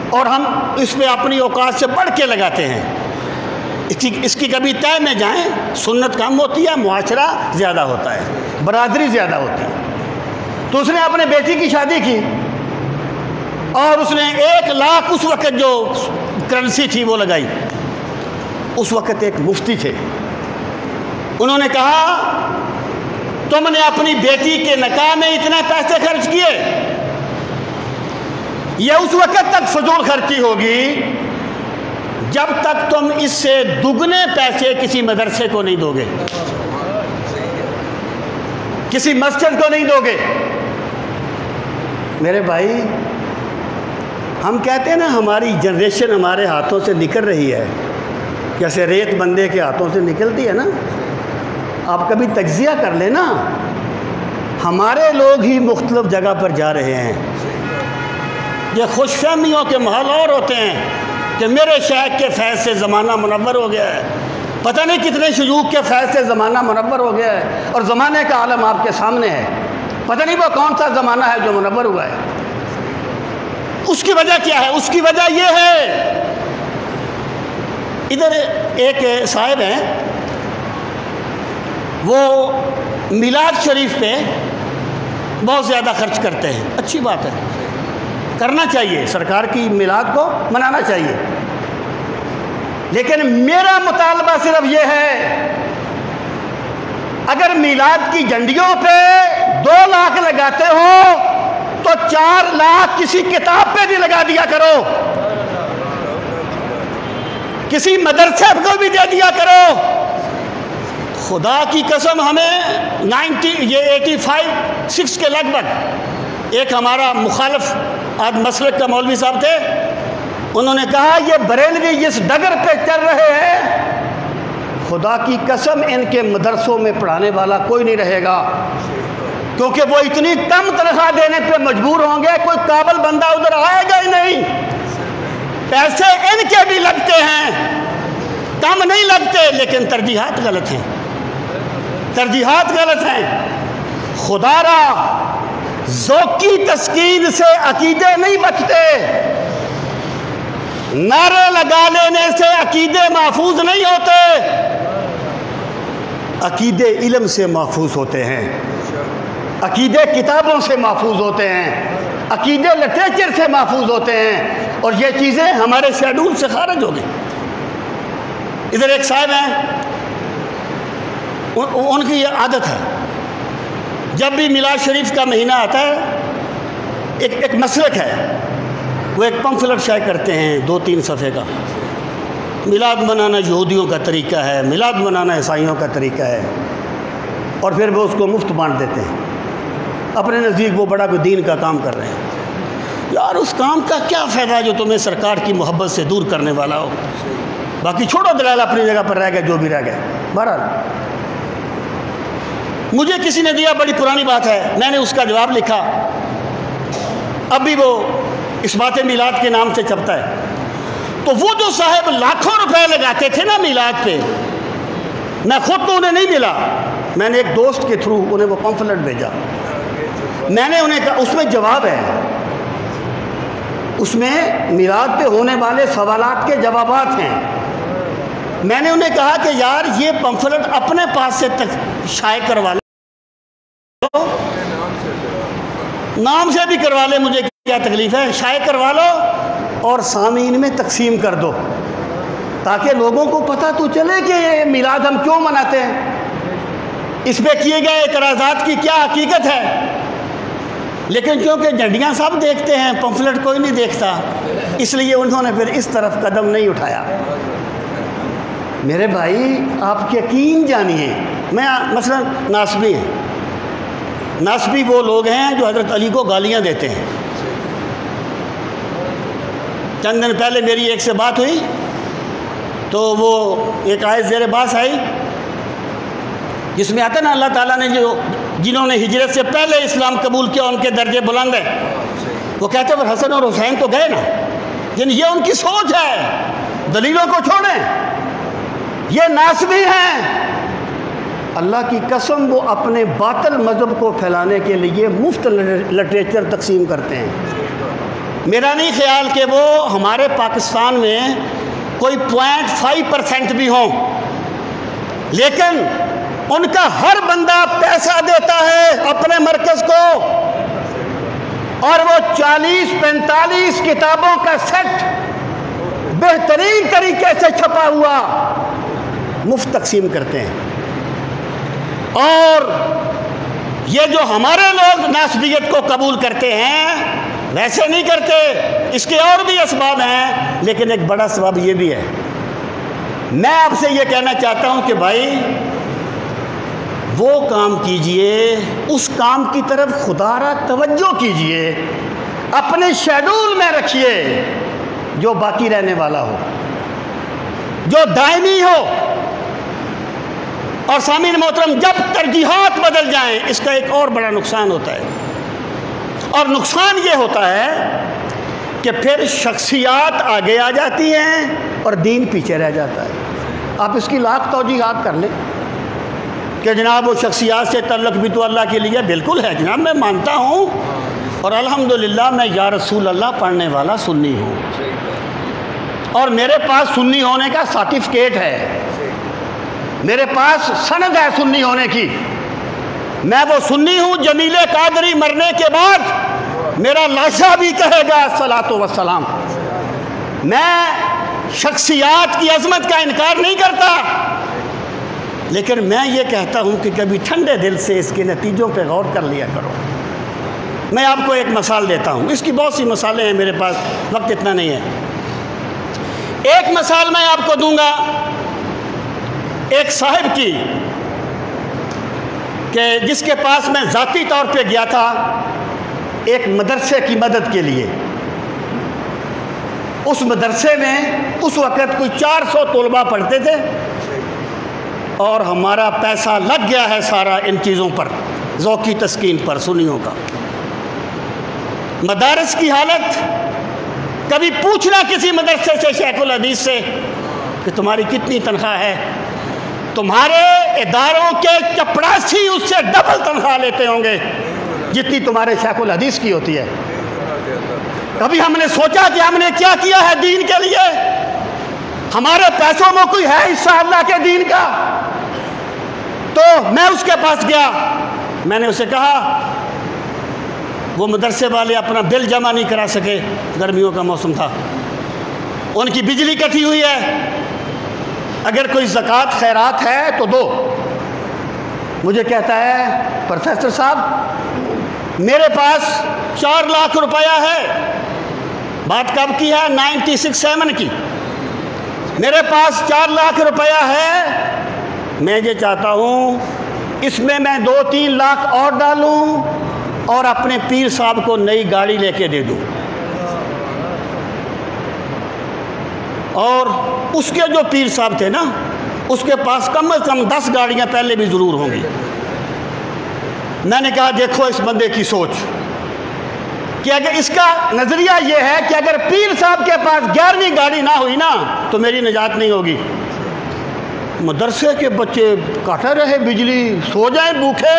اور ہم اس پہ اپنی اوقات سے بڑھ کے لگاتے ہیں، اس کی کبھی طے میں جائیں سنت کم ہوتی ہے، معاشرہ زیادہ ہوتا ہے، برادری زیادہ ہوتی ہے۔ تو اس نے اپنے بیٹی کی شادی کی اور اس نے 1 لاکھ اس وقت جو کرنسی تھی وہ لگائی۔ اس وقت ایک مفتی تھے، انہوں نے کہا تم نے اپنی بیٹی کے نکاح میں اتنے پیسے خرچ کیے، یہ اس وقت تک فضول خرچی ہوگی جب تک تم اس سے دگنے پیسے کسی مدرسے کو نہیں دو گے، کسی مسجد کو نہیں دو گے۔ میرے بھائی، ہم کہتے ہیں نا ہماری جنریشن ہمارے ہاتھوں سے نکل رہی ہے، جیسے ریت بندے کے ہاتھوں سے نکلتی ہے نا۔ آپ کبھی تجزیہ کر لیں نا، ہمارے لوگ ہی مختلف جگہ پر جا رہے ہیں۔ یہ خوش فہمیوں کے ماحول اور ہوتے ہیں کہ میرے شیخ کے فیض سے زمانہ منور ہو گیا ہے، پتہ نہیں کتنے شیوخ کے فیض سے زمانہ منور ہو گیا ہے، اور زمانے کا عالم آپ کے سامنے ہے، پتہ نہیں وہ کون سا زمانہ ہے جو منور ہوا ہے۔ اس کی وجہ کیا ہے؟ اس کی وجہ یہ ہے، ادھر ایک صاحب ہیں، وہ میلاد شریف پہ بہت زیادہ خرچ کرتے ہیں، اچھی بات ہے، کرنا چاہیے، سرکار کی میلاد کو منانا چاہیے، لیکن میرا مطالبہ صرف یہ ہے اگر میلاد کی جھنڈیوں پہ 2 لاکھ لگاتے ہو تو 4 لاکھ کسی کتاب پہ بھی لگا دیا کرو، کسی مدرسے کو بھی دے دیا کرو۔ خدا کی قسم ہمیں 85-86 کے لگ بھگ ایک ہمارا مخالف آج مسلک کا مولوی صاحب تھے، انہوں نے کہا یہ بریلوی جس ڈگر پہ چل رہے ہیں، خدا کی قسم ان کے مدرسوں میں پڑھانے والا کوئی نہیں رہے گا، کیونکہ وہ اتنی کم تنخواہ دینے پہ مجبور ہوں گے، کوئی قابل بندہ ادھر آئے گا ہی نہیں۔ پیسے ان کے بھی لگتے ہیں، کم نہیں لگتے، لیکن ترجیحات غلط ہیں، ترجیحات غلط ہیں۔ خدا را ذوقی تسکین سے عقیدے نہیں بچتے، نعرے لگا لینے سے عقیدے محفوظ نہیں ہوتے، عقیدے علم سے محفوظ ہوتے ہیں، عقیدے کتابوں سے محفوظ ہوتے ہیں، عقیدے لٹریچر سے محفوظ ہوتے ہیں، اور یہ چیزیں ہمارے شیڈول سے خارج ہو گئی۔ ادھر ایک صاحب ہیں، ان کی یہ عادت ہے، جب بھی میلاد شریف کا مہینہ آتا ہے، ایک مسلک ہے، وہ ایک پمفلٹ شائع کرتے ہیں 2-3 صفحے کا، میلاد منانا یہودیوں کا طریقہ ہے، میلاد منانا عیسائیوں کا طریقہ ہے، اور پھر وہ اس کو مفت بانٹ دیتے ہیں، اپنے نزدیک وہ بڑا کوئی دین کا کام کر رہے ہیں۔ یار اس کام کا کیا فائدہ جو تمہیں سرکار کی محبت سے دور کرنے والا ہو؟ باقی چھوڑو دلال اپنی جگہ پر رہ گئے جو بھی رہ گئے۔ بہرحال مجھے کسی نے دیا، بڑی پرانی بات ہے، میں نے اس کا جواب لکھا، اب بھی وہ اس بات میلاد کے نام سے چھپتا ہے۔ تو وہ جو صاحب لاکھوں روپے لگاتے تھے نا میلاد پہ، میں خود تو انہیں نہیں ملا، میں نے ایک دوست کے تھرو انہیں وہ پمفلٹ بھیجا، میں نے انہیں کہا، اس میں جواب ہے، اس میں میلاد پہ ہونے والے سوالات کے جوابات ہیں۔ میں نے انہیں کہا کہ یار یہ پمفلٹ اپنے پاس سے شائع کروا لو، نام سے بھی کروا لے، مجھے کیا تکلیف ہے، شائع کروا لو اور سامعین میں تقسیم کر دو، تاکہ لوگوں کو پتہ تو چلے کہ یہ میلاد ہم کیوں مناتے ہیں، اس پہ کیے گئے اعتراضات کی کیا حقیقت ہے۔ لیکن کیونکہ جھنڈیاں سب دیکھتے ہیں، پمفلٹ کوئی نہیں دیکھتا، اس لیے انہوں نے پھر اس طرف قدم نہیں اٹھایا۔ میرے بھائی آپ یقین جانیے، میں مثلا ناسبی ہیں، ناسبی وہ لوگ ہیں جو حضرت علی کو گالیاں دیتے ہیں۔ چند دن پہلے میری ایک سے بات ہوئی تو وہ ایک آیت زیر بحث آئی جس میں آتا نا اللہ تعالیٰ نے جنہوں نے ہجرت سے پہلے اسلام قبول کیا ان کے درجے بلند ہیں، وہ کہتے ہیں حسن اور حسین تو گئے نا، یہ ان کی سوچ ہے، دلیلوں کو چھوڑیں، یہ ناسبی ہیں۔ اللہ کی قسم وہ اپنے باطل مذہب کو پھیلانے کے لیے مفت لٹریچر تقسیم کرتے ہیں۔ میرا نہیں خیال کہ وہ ہمارے پاکستان میں کوئی 0.5% بھی ہوں، لیکن ان کا ہر بندہ پیسہ دیتا ہے اپنے مرکز کو، اور وہ 40-45 کتابوں کا سیٹ بہترین طریقے سے چھپا ہوا مفت تقسیم کرتے ہیں۔ اور یہ جو ہمارے لوگ ناسبیت کو قبول کرتے ہیں ویسے نہیں کرتے، اس کے اور بھی اسباب ہیں، لیکن ایک بڑا سبب یہ بھی ہے۔ میں آپ سے یہ کہنا چاہتا ہوں کہ بھائی وہ کام کیجئے، اس کام کی طرف خدا را توجہ کیجئے، اپنے شیڈول میں رکھیے جو باقی رہنے والا ہو، جو دائمی ہو۔ اور سامعین محترم، جب ترجیحات بدل جائیں اس کا ایک اور بڑا نقصان ہوتا ہے، اور نقصان یہ ہوتا ہے کہ پھر شخصیات آگے آ جاتی ہیں اور دین پیچھے رہ جاتا ہے۔ آپ اس کی لاکھ توجیحات کر لیں کہ جناب وہ شخصیات سے تعلق بھی تو اللہ کے لیے بالکل ہے، جناب میں مانتا ہوں، اور الحمدللہ میں یا رسول اللہ پڑھنے والا سنی ہوں، اور میرے پاس سنی ہونے کا سرٹیفکیٹ ہے، میرے پاس سند ہے سنی ہونے کی، میں وہ سنی ہوں۔ جمیل قادری مرنے کے بعد میرا لاشا بھی کہے گا الصلاۃ والسلام۔ میں شخصیات کی عظمت کا انکار نہیں کرتا، لیکن میں یہ کہتا ہوں کہ کبھی ٹھنڈے دل سے اس کے نتیجوں پہ غور کر لیا کرو۔ میں آپ کو ایک مثال دیتا ہوں، اس کی بہت سی مثالیں ہیں، میرے پاس وقت اتنا نہیں ہے۔ ایک مثال میں آپ کو دوں گا ایک صاحب کی، کہ جس کے پاس میں ذاتی طور پہ گیا تھا ایک مدرسے کی مدد کے لیے۔ اس مدرسے میں اس وقت کوئی 400 طلباء پڑھتے تھے، اور ہمارا پیسہ لگ گیا ہے سارا ان چیزوں پر، ذوقی تسکین پر، سنیوں کا۔ مدارس کی حالت، کبھی پوچھنا کسی مدرسے سے، شیخ الحدیث سے، کہ تمہاری کتنی تنخواہ ہے؟ تمہارے اداروں کے چپڑاسی اس سے ڈبل تنخواہ لیتے ہوں گے جتنی تمہارے شیخ الحدیث کی ہوتی ہے۔ کبھی ہم نے سوچا کہ ہم نے کیا کیا ہے دین کے لیے؟ ہمارے پیسوں میں کوئی ہے حصہ اللہ کے دین کا؟ تو میں اس کے پاس گیا، میں نے اسے کہا، وہ مدرسے والے اپنا بل جمع نہیں کرا سکے، گرمیوں کا موسم تھا، ان کی بجلی کٹی ہوئی ہے، اگر کوئی زکوٰۃ خیرات ہے تو دو۔ مجھے کہتا ہے، پروفیسر صاحب میرے پاس 4 لاکھ روپیہ ہے۔ بات کب کی ہے؟ 96-7 کی۔ میرے پاس 4 لاکھ روپیہ ہے، میں یہ چاہتا ہوں اس میں 2-3 لاکھ اور ڈالوں اور اپنے پیر صاحب کو نئی گاڑی لے کے دے دوں، اور اس کے جو پیر صاحب تھے نا، اس کے پاس کم از کم 10 گاڑیاں پہلے بھی ضرور ہوں گی۔ میں نے کہا دیکھو اس بندے کی سوچ، کہ اگر اس کا نظریہ یہ ہے کہ اگر پیر صاحب کے پاس 11ویں گاڑی نہ ہوئی نا تو میری نجات نہیں ہوگی۔ مدرسے کے بچے کاٹے رہے بجلی، سو جائیں بھوکے،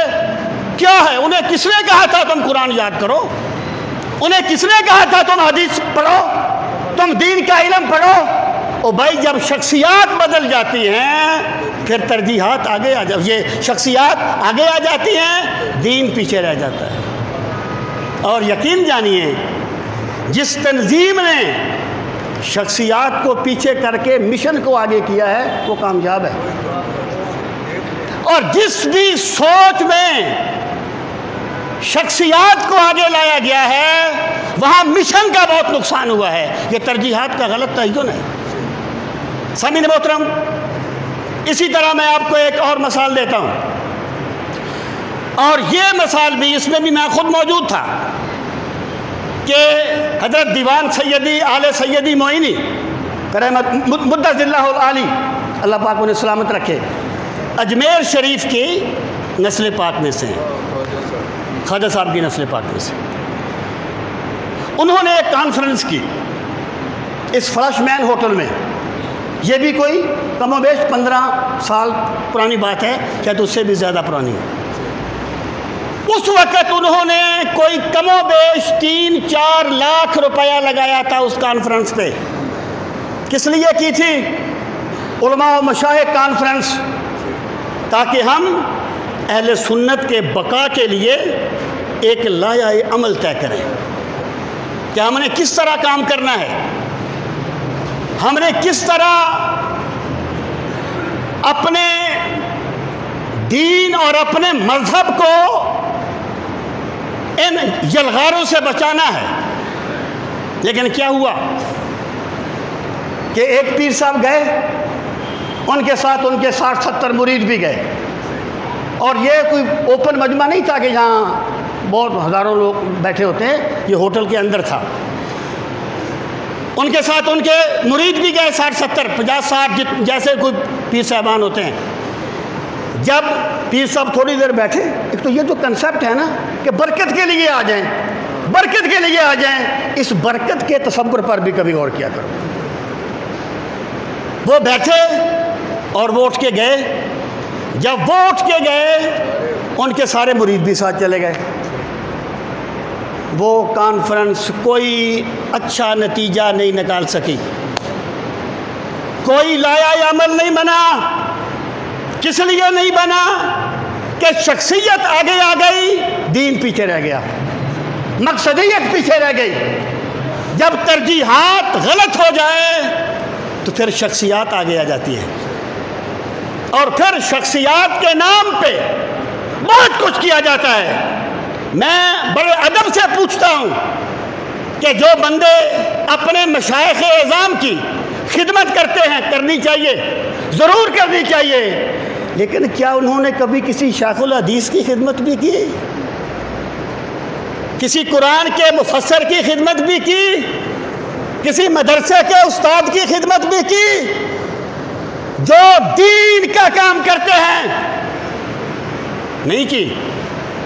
کیا ہے؟ انہیں کس نے کہا تھا تم قرآن یاد کرو؟ انہیں کس نے کہا تھا تم حدیث پڑھو، تم دین کا علم پڑھو؟ اور بھائی جب شخصیات بدل جاتی ہیں پھر ترجیحات آگے آ جاتی، یہ شخصیات آگے آ جاتی ہیں، دین پیچھے رہ جاتا ہے۔ اور یقین جانیے جس تنظیم نے شخصیات کو پیچھے کر کے مشن کو آگے کیا ہے وہ کامیاب ہے، اور جس بھی سوچ میں شخصیات کو آگے لایا گیا ہے وہاں مشن کا بہت نقصان ہوا ہے۔ یہ ترجیحات کا غلط تعین ہے۔ سامعین محترم، اسی طرح میں آپ کو ایک اور مثال دیتا ہوں، اور یہ مثال بھی، اس میں بھی میں خود موجود تھا، کہ حضرت دیوان سیدی آل سیدی معینی مدث اللہ العالی، اللہ پاک انہیں سلامت رکھے، اجمیر شریف کی نسل پاک میں سے ہیں، خواجہ صاحب کی نسل پاک میں سے۔ انہوں نے ایک کانفرنس کی اس فلش مین ہوٹل میں، یہ بھی کوئی کم و بیش 15 سال پرانی بات ہے، شاید اس سے بھی زیادہ پرانی ہے۔ اس وقت انہوں نے کوئی کم و بیش 3-4 لاکھ روپیہ لگایا تھا اس کانفرنس پہ۔ کس لیے کی تھی؟ علماء و مشائخ کانفرنس، تاکہ ہم اہل سنت کے بقا کے لیے ایک لائحہ عمل طے کریں کہ ہم نے کس طرح کام کرنا ہے، ہم نے کس طرح اپنے دین اور اپنے مذہب کو ان یلغاروں سے بچانا ہے۔ لیکن کیا ہوا کہ ایک پیر صاحب گئے، ان کے ساتھ ان کے 60-70 مرید بھی گئے، اور یہ کوئی اوپن مجمع نہیں تھا کہ جہاں بہت ہزاروں لوگ بیٹھے ہوتے ہیں، یہ ہوٹل کے اندر تھا۔ ان کے ساتھ ان کے مرید بھی گئے، 60-70 50-60 جیسے کوئی پیر صاحبان ہوتے ہیں۔ جب پیر صاحب تھوڑی دیر بیٹھے، ایک تو یہ جو کنسیپٹ ہے نا کہ برکت کے لیے آ جائیں، برکت کے لیے آ جائیں، اس برکت کے تصور پر بھی کبھی غور کیا کرو۔ وہ بیٹھے اور وہ اٹھ کے گئے، جب وہ اٹھ کے گئے ان کے سارے مرید بھی ساتھ چلے گئے۔ وہ کانفرنس کوئی اچھا نتیجہ نہیں نکال سکی، کوئی لائحہ عمل نہیں بنا۔ کس لیے نہیں بنا؟ کہ شخصیت آگے آ گئی، دین پیچھے رہ گیا، مقصدیت پیچھے رہ گئی۔ جب ترجیحات غلط ہو جائے تو پھر شخصیات آگے آ جاتی ہیں، اور پھر شخصیات کے نام پہ بہت کچھ کیا جاتا ہے۔ میں بڑے ادب سے پوچھتا ہوں کہ جو بندے اپنے مشائخ اعظام کی خدمت کرتے ہیں، کرنی چاہیے، ضرور کرنی چاہیے، لیکن کیا انہوں نے کبھی کسی شیخ الحدیث کی خدمت بھی کی؟ کسی قرآن کے مفسر کی خدمت بھی کی؟ کسی مدرسے کے استاد کی خدمت بھی کی؟ جو دین کا کام کرتے ہیں نہیں کی۔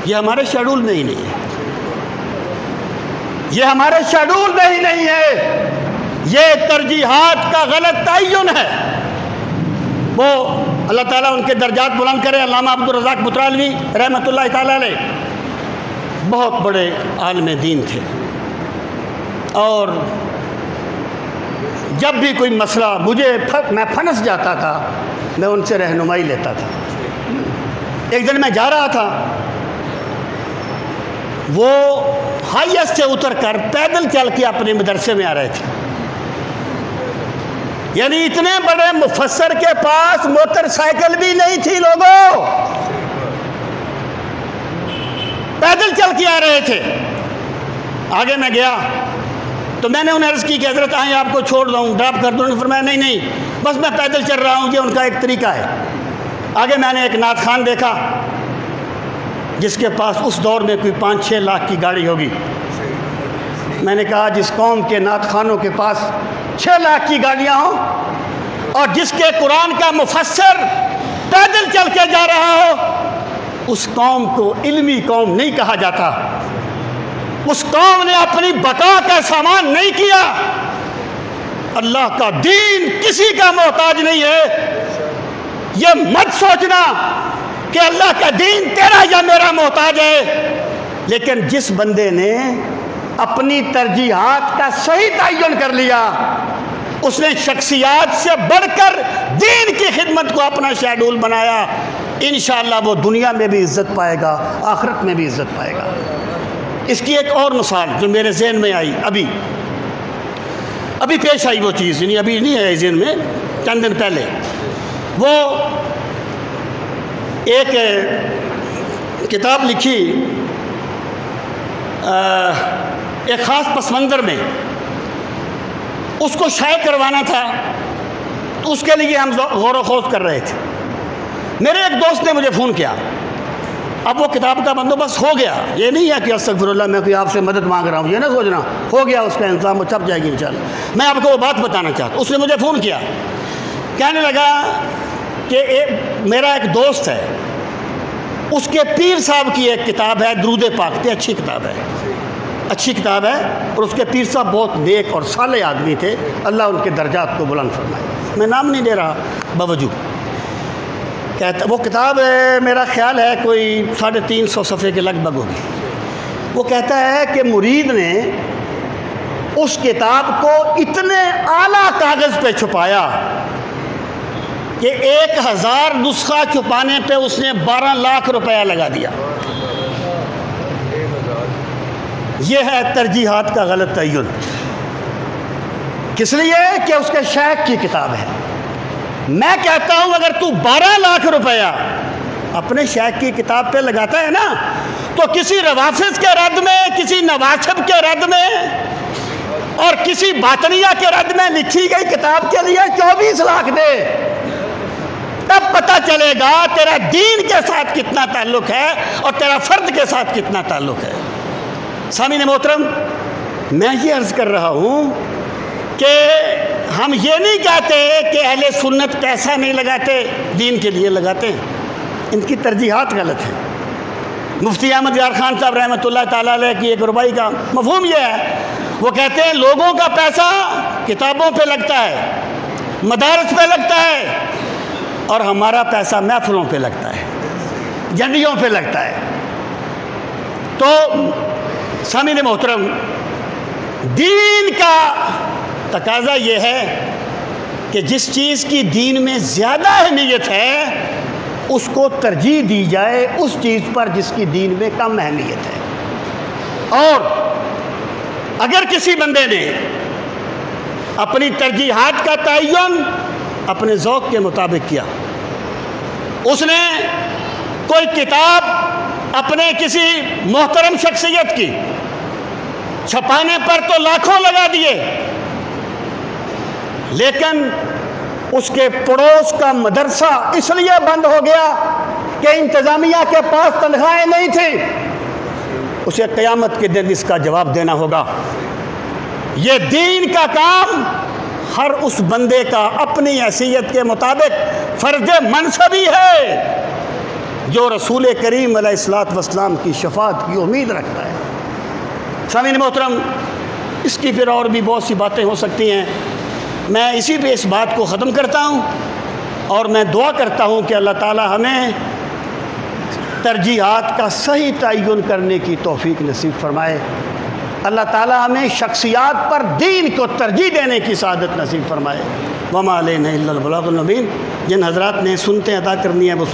یہ ہمارے شیڈول میں ہی نہیں ہے، یہ ہمارے شیڈول میں ہی نہیں ہے، یہ ترجیحات کا غلط تعین ہے۔ وہ اللہ تعالیٰ ان کے درجات بلند کرے، علامہ عبدالرزاق بطرالوی رحمۃ اللہ تعالیٰ علیہ بہت بڑے عالم دین تھے، اور جب بھی کوئی مسئلہ میں پھنس جاتا تھا، میں ان سے رہنمائی لیتا تھا۔ ایک دن میں جا رہا تھا، وہ ہائیسٹ سے اتر کر پیدل چل کے اپنے مدرسے میں آ رہے تھے، یعنی اتنے بڑے مفسر کے پاس موٹر سائیکل بھی نہیں تھی، لوگوں پیدل چل کے آ رہے تھے۔ آگے میں گیا تو میں نے انہیں عرض کی کہ حضرت آئیں آپ کو چھوڑ دوں، ڈراپ کر دوں؟ فرمایا نہیں، بس میں پیدل چل رہا ہوں، یہ ان کا ایک طریقہ ہے۔ آگے میں نے ایک نعت خوان دیکھا جس کے پاس اس دور میں کوئی 5-6 لاکھ کی گاڑی ہوگی۔ میں نے کہا جس قوم کے نعت خوانوں کے پاس 6 لاکھ کی گاڑیاں ہوں اور جس کے قرآن کا مفسر پیدل چل کے جا رہا ہو، اس قوم کو علمی قوم نہیں کہا جاتا۔ اس قوم نے اپنی بقا کا سامان نہیں کیا۔ اللہ کا دین کسی کا محتاج نہیں ہے۔ یہ مت سوچنا کہ اللہ کا دین تیرا یا میرا محتاج ہے، لیکن جس بندے نے اپنی ترجیحات کا صحیح تعین کر لیا، اس نے شخصیات سے بڑھ کر دین کی خدمت کو اپنا شیڈول بنایا، انشاءاللہ وہ دنیا میں بھی عزت پائے گا، آخرت میں بھی عزت پائے گا۔ اس کی ایک اور مثال جو میرے ذہن میں آئی، ابھی پیش آئی وہ چیز، یعنی ابھی نہیں ہے ذہن میں، چند دن پہلے، وہ ایک کتاب لکھی ایک خاص پس منظر میں، اس کو شائع کروانا تھا، تو اس کے لیے ہم غور و خوض کر رہے تھے۔ میرے ایک دوست نے مجھے فون کیا، اب وہ کتاب کا بندوبست ہو گیا، یہ نہیں ہے کہ استغفر اللہ میں کوئی آپ سے مدد مانگ رہا ہوں، یہ نہ سوچنا، ہو گیا اس کا انتظام، وہ چھپ جائے گی انشاءاللہ۔ میں آپ کو وہ بات بتانا چاہتا ہوں، اس نے مجھے فون کیا، کہنے لگا کہ میرا ایک دوست ہے، اس کے پیر صاحب کی ایک کتاب ہے درود پاک پہ، اچھی کتاب ہے، اور اس کے پیر صاحب بہت نیک اور صالح آدمی تھے، اللہ ان کے درجات کو بلند فرمائے، میں نام نہیں لے رہا باوجود۔ کہتا وہ کتاب میرا خیال ہے کوئی 350 صفحے کے لگ بھگ ہوگی۔ وہ کہتا ہے کہ مرید نے اس کتاب کو اتنے اعلیٰ کاغذ پہ چھپایا کہ 1000 نسخہ چھپانے پہ اس نے 12 لاکھ روپیہ لگا دیا۔ یہ ہے ترجیحات کا غلط تعین، کس لیے کہ اس کے شیخ کی کتاب ہے۔ میں کہتا ہوں اگر تو 12 لاکھ روپیہ اپنے شیخ کی کتاب پہ لگاتا ہے نا، تو کسی روافظ کے رد میں، کسی نواسب کے رد میں اور کسی باطنیہ کے رد میں لکھی گئی کتاب کے لیے 24 لاکھ دے، تب پتہ چلے گا تیرا دین کے ساتھ کتنا تعلق ہے اور تیرا فرد کے ساتھ کتنا تعلق ہے۔ سامعین محترم، میں یہ عرض کر رہا ہوں کہ ہم یہ نہیں کہتے کہ اہل سنت پیسہ نہیں لگاتے، دین کے لیے لگاتے ہیں، ان کی ترجیحات غلط ہیں۔ مفتی احمد یار خان صاحب رحمۃ اللہ تعالیٰ علیہ کی ایک ربائی کا مفہوم یہ ہے، وہ کہتے ہیں لوگوں کا پیسہ کتابوں پہ لگتا ہے، مدارس پہ لگتا ہے، اور ہمارا پیسہ محفلوں پہ لگتا ہے، جھنڈیوں پہ لگتا ہے۔ تو سامعین محترم، دین کا تقاضا یہ ہے کہ جس چیز کی دین میں زیادہ اہمیت ہے اس کو ترجیح دی جائے اس چیز پر جس کی دین میں کم اہمیت ہے۔ اور اگر کسی بندے نے اپنی ترجیحات کا تعین اپنے ذوق کے مطابق کیا، اس نے کوئی کتاب اپنے کسی محترم شخصیت کی چھپانے پر تو لاکھوں لگا دیے، لیکن اس کے پڑوس کا مدرسہ اس لیے بند ہو گیا کہ انتظامیہ کے پاس تنخواہیں نہیں تھیں۔ اسے قیامت کے دن اس کا جواب دینا ہوگا۔ یہ دین کا کام ہر اس بندے کا اپنی حیثیت کے مطابق فرض منصبی ہے جو رسول کریم علیہ الصلوۃ والسلام کی شفاعت کی امید رکھتا ہے۔ سامعین محترم، اس کی پھر اور بھی بہت سی باتیں ہو سکتی ہیں، میں اسی پہ اس بات کو ختم کرتا ہوں، اور میں دعا کرتا ہوں کہ اللہ تعالی ہمیں ترجیحات کا صحیح تعین کرنے کی توفیق نصیب فرمائے۔ اللہ تعالی ہمیں شخصیات پر دین کو ترجیح دینے کی سعادت نصیب فرمائے۔ وما علینا الا البلاغ المبین۔ جن حضرات نے سنتیں ادا کرنی ہے وہ